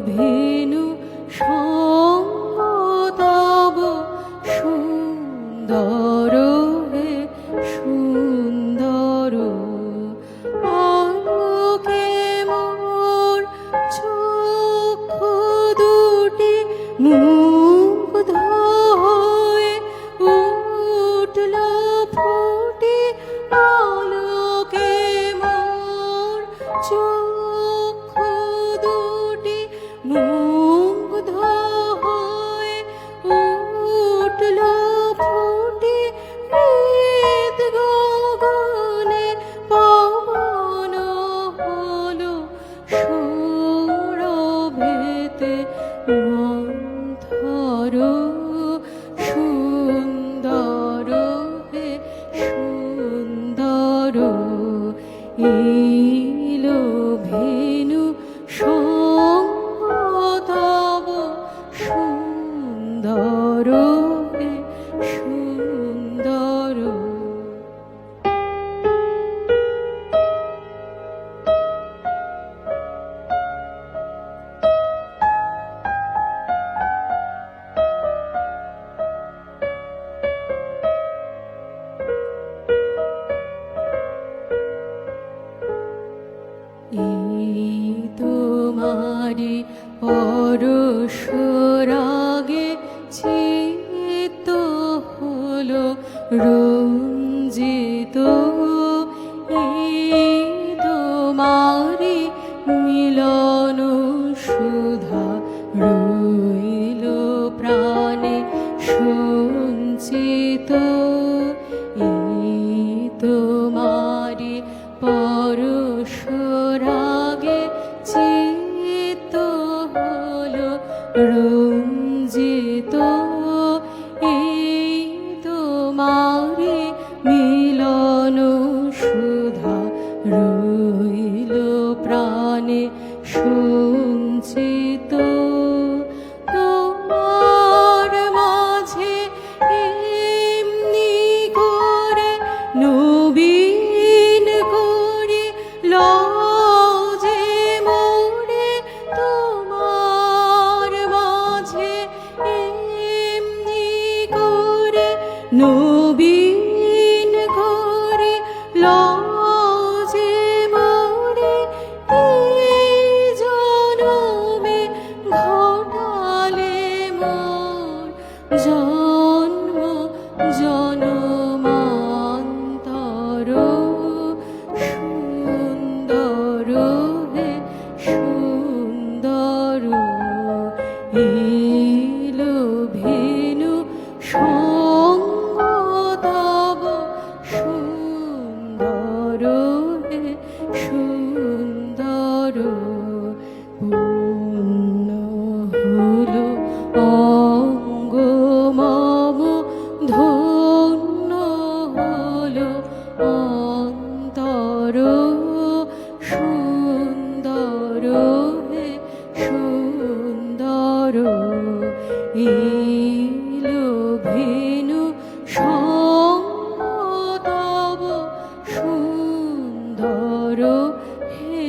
Venue সঙ্গ তব সুন্দর হে সুন্দর। আলোকে মোর চক্ষু দুটি মুগ্ধ হয়ে উঠল ফুটে। আলোকে মোর চক্ষু দুটি মুগ্ধ হয়ে উঠল ফুটে। হৃদ গগনে পবন হলো সৌরভেতে মন্থর। সুন্দর হে সুন্দর। এলো ভেনু সঙ্গ তব সুন্দর হে সুন্দর। এই তোমারি পরশ রাগে চিত্ত হলো রঞ্জিত। এই তোমারি মিলন সুধা রইল প্রাণে সঞ্চিত। এই তোমারি পরশ রাগে চিত্ত হলো রঞ্জিত। এই তোমারি মিলন সুধা রইল প্রাণে সঞ্চিত। তোমার মাঝে এমনি করে নবীন করে লজে মোরে। তোমার মাঝে এমনি করে নবীন করে লজে মোরে। এই জনমে ঘটালে মোর জন্ম জনমান্তর। সুন্দর হে সুন্দর। এলো ভেনু সঙ্গ তব সুন্দর হে সুন্দর। পূর্ণ হলো অঙ্গ মম ধন্য হলো অন্তর। সুন্দর হে সুন্দর। এলো ভেনু সঙ্গ তব সুন্দর হে